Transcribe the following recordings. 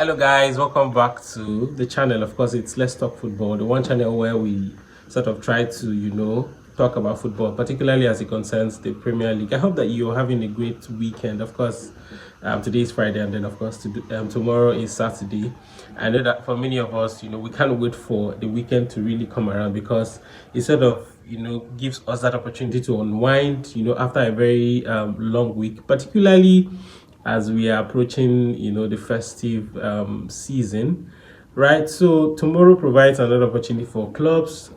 Hello guys, welcome back to the channel. Of course, it's Let's Talk Football, the one channel where we sort of try to, talk about football, particularly as it concerns the Premier League. I hope that you're having a great weekend. Of course, today is Friday, and then of course tomorrow is Saturday. I know that for many of us, we can't wait for the weekend to really come around because it sort of gives us that opportunity to unwind, after a very long week, particularly as we are approaching the festive season, right? So tomorrow provides another opportunity for clubs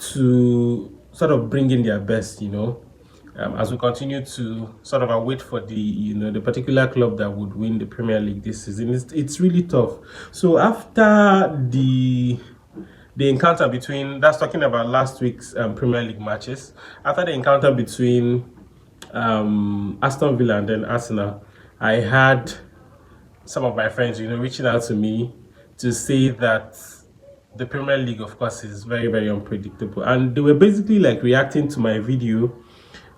to sort of bring in their best, as we continue to sort of await for the particular club that would win the Premier League this season. It's really tough. So after the encounter between, that's talking about last week's Premier League matches, after the encounter between Aston Villa and then Arsenal, I had some of my friends, reaching out to me to say that the Premier League, of course, is very, very unpredictable. And they were basically like reacting to my video.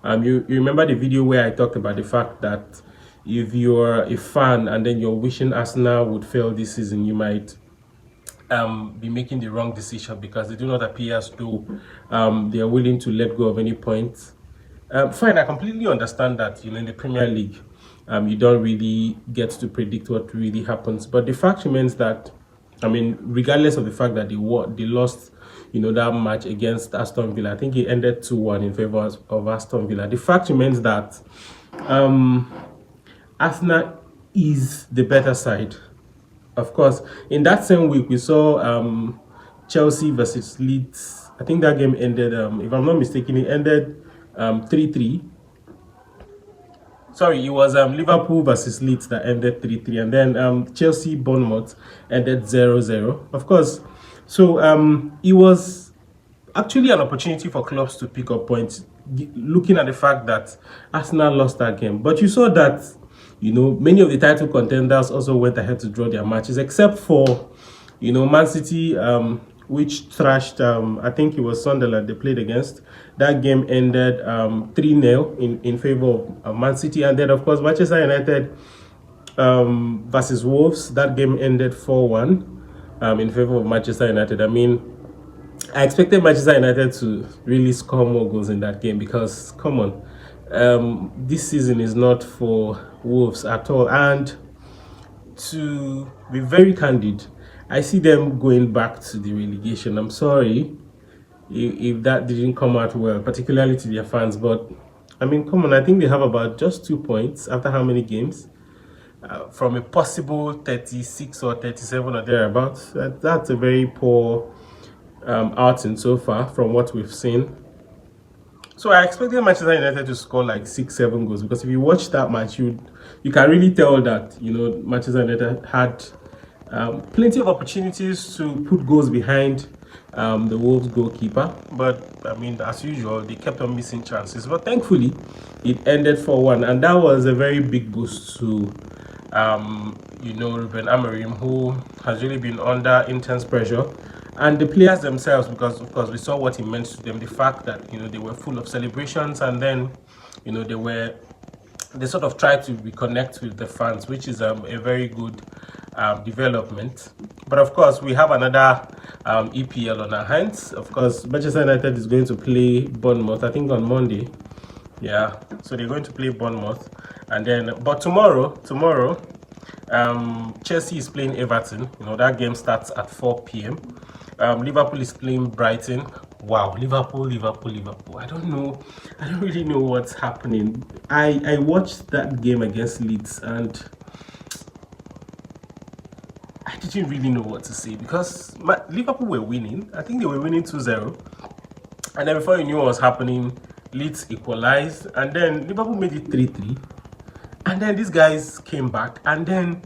You remember the video where I talked about the fact that if you're a fan and then you're wishing Arsenal would fail this season, you might be making the wrong decision because they do not appear as though they are willing to let go of any points. Fine, I completely understand that in the Premier League, you don't really get to predict what really happens. But the fact remains that, regardless of the fact that they lost, that match against Aston Villa, I think it ended 2-1 in favor of Aston Villa. The fact remains that Arsenal is the better side. Of course, in that same week, we saw Chelsea versus Leeds. I think that game ended, if I'm not mistaken, it ended 3-3. Sorry, it was Liverpool versus Leeds that ended 3-3, and then Chelsea Bournemouth ended 0-0. Of course, so it was actually an opportunity for clubs to pick up points, looking at the fact that Arsenal lost that game. But you saw that many of the title contenders also went ahead to draw their matches, except for Man City, which thrashed, I think it was Sunderland they played against. That game ended 3-0 in favor of Man City. And then, of course, Manchester United versus Wolves, that game ended 4-1 in favor of Manchester United. I expected Manchester United to really score more goals in that game because, come on, this season is not for Wolves at all. And to be very candid, I see them going back to the relegation. I'm sorry if that didn't come out well, particularly to their fans. But, come on, I think they have about just 2 points after how many games? From a possible 36 or 37 or thereabouts. That's a very poor outing so far from what we've seen. So I expected Manchester United to score like 6-7 goals, because if you watch that match, you can really tell that Manchester United had plenty of opportunities to put goals behind the Wolves goalkeeper, but as usual, they kept on missing chances. But thankfully, it ended 4-1, and that was a very big boost to Ruben Amorim, who has really been under intense pressure, and the players themselves, because of course we saw what he meant to them. The fact that they were full of celebrations, and then they sort of tried to reconnect with the fans, which is a very good development. But of course, we have another EPL on our hands. Of course, Manchester United is going to play Bournemouth, I think, on Monday. Yeah, so they're going to play Bournemouth, and then but tomorrow, Chelsea is playing Everton. That game starts at 4 p.m. Liverpool is playing Brighton. Wow, Liverpool. I don't really know what's happening. I watched that game against Leeds, and I didn't really know what to say, because Liverpool were winning. I think they were winning 2-0. And then before you knew what was happening, Leeds equalized, and then Liverpool made it 3-3. And then these guys came back, and then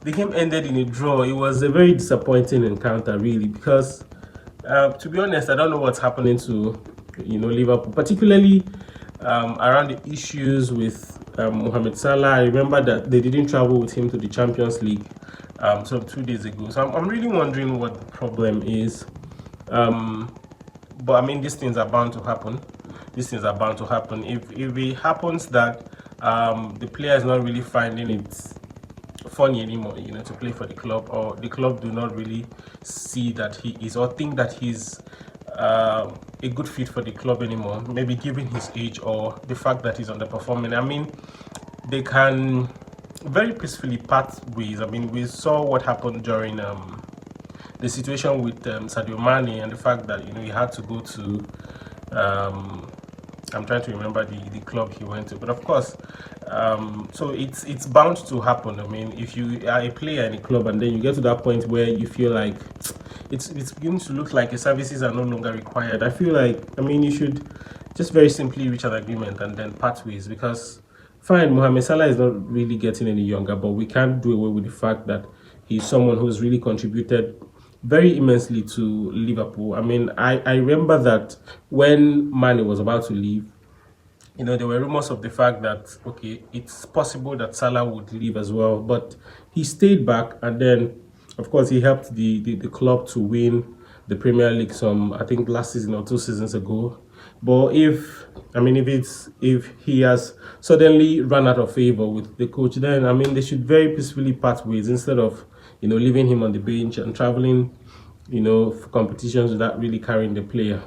the game ended in a draw. It was a very disappointing encounter, really, because to be honest, I don't know what's happening to Liverpool, particularly around the issues with Mohamed Salah. I remember that they didn't travel with him to the Champions League 2 days ago. So I'm really wondering what the problem is. But these things are bound to happen. If it happens that the player is not really finding it funny anymore, to play for the club, or the club do not really see that he is, or think that he's a good fit for the club anymore, maybe given his age or the fact that he's underperforming. I mean, they can very peacefully part ways. I mean, we saw what happened during the situation with Sadio Mane, and the fact that he had to go to I'm trying to remember the club he went to, but of course, so it's bound to happen. I mean, if you are a player in a club and then you get to that point where you feel like it's beginning to look like your services are no longer required, I feel like, I mean, you should just very simply reach an agreement and then part ways. Because fine, Mohamed Salah is not really getting any younger, but we can't do away with the fact that he's someone who's really contributed very immensely to Liverpool. I mean, I remember that when Mane was about to leave, there were rumors of the fact that, okay, it's possible that Salah would leave as well, but he stayed back, and then, of course, he helped the club to win the Premier League I think last season or 2 seasons ago. But if he has suddenly run out of favor with the coach, then I mean, they should very peacefully part ways, instead of leaving him on the bench and traveling for competitions without really carrying the player.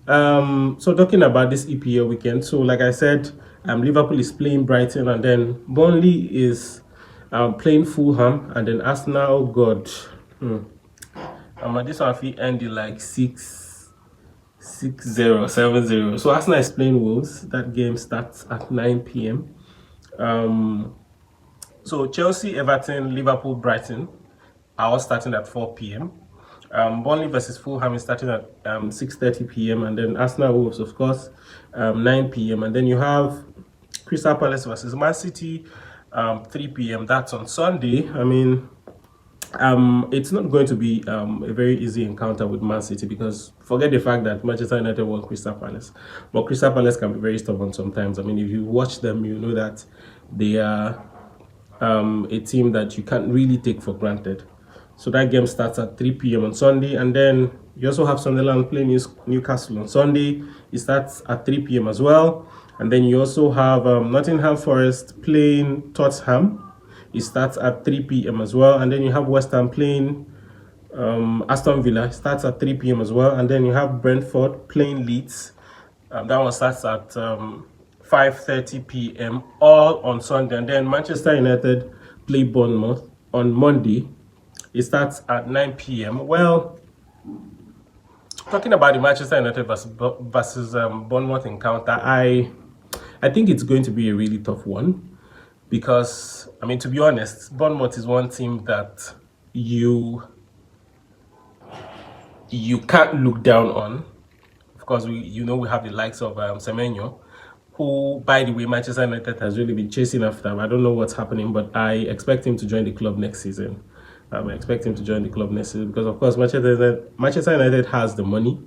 So talking about this EPL weekend, so like I said, Liverpool is playing Brighton, and then Burnley is playing Fulham, and then Arsenal, God, this one will end in like 6-0, 7-0. So Arsenal is playing Wolves. That game starts at 9 p.m. So Chelsea, Everton, Liverpool, Brighton are all starting at 4 p.m. Burnley versus Fulham is starting at 6:30 p.m. and then Arsenal Wolves, of course, 9 p.m. And then you have Crystal Palace versus Man City, 3 p.m. That's on Sunday. I mean, it's not going to be a very easy encounter with Man City, because forget the fact that Manchester United won Crystal Palace, but Crystal Palace can be very stubborn sometimes. I mean, if you watch them, you know that they are a team that you can't really take for granted. So that game starts at 3 p.m. on Sunday, and then you also have Sunderland playing Newcastle on Sunday. It starts at 3 p.m. as well. And then you also have Nottingham Forest playing Tottenham. It starts at 3 p.m. as well. And then you have West Ham playing Aston Villa. It starts at 3 p.m. as well. And then you have Brentford playing Leeds. That one starts at 5:30 p.m. all on Sunday. And then Manchester United play Bournemouth on Monday. It starts at 9 p.m. Well, talking about the Manchester United versus Bournemouth encounter, I think it's going to be a really tough one, because, I mean, to be honest, Bournemouth is one team that you can't look down on. Of course, we have the likes of Semenyo, who, by the way, Manchester United has really been chasing after. I don't know what's happening, but I expect him to join the club next season. I expect him to join the club next season, because, of course, Manchester United has the money,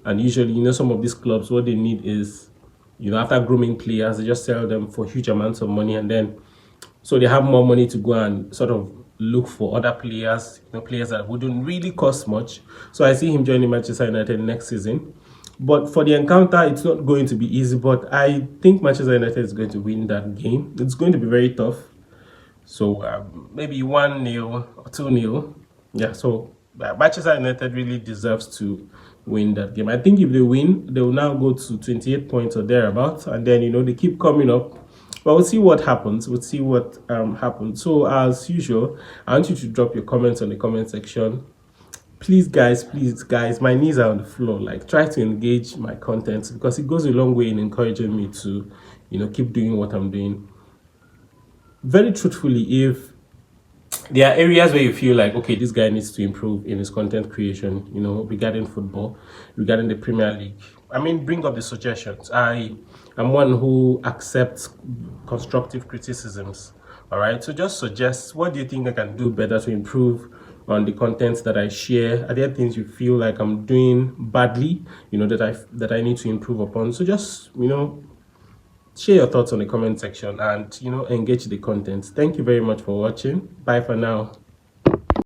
and usually, some of these clubs, what they need is, after grooming players, they just sell them for huge amounts of money, and then so they have more money to go and sort of look for other players, players that wouldn't really cost much. So I see him joining Manchester United next season. But for the encounter, it's not going to be easy, but I think Manchester United is going to win that game. It's going to be very tough. So maybe 1-0 or 2-0. Yeah, so Manchester United really deserves to win that game. I think if they win, they will now go to 28 points or thereabouts. And then, they keep coming up. But we'll see what happens. We'll see what happens. So as usual, I want you to drop your comments on the comment section. Please, guys, my knees are on the floor. Like, try to engage my content, because it goes a long way in encouraging me to, keep doing what I'm doing. Very truthfully, if there are areas where you feel like, okay, this guy needs to improve in his content creation, regarding football, regarding the Premier League, I mean, bring up the suggestions. I am one who accepts constructive criticisms. All right, so just suggest, what do you think I can do better to improve on the content that I share? Are there things you feel like I'm doing badly, that I need to improve upon? So just, share your thoughts on the comment section and, engage the content. Thank you very much for watching. Bye for now.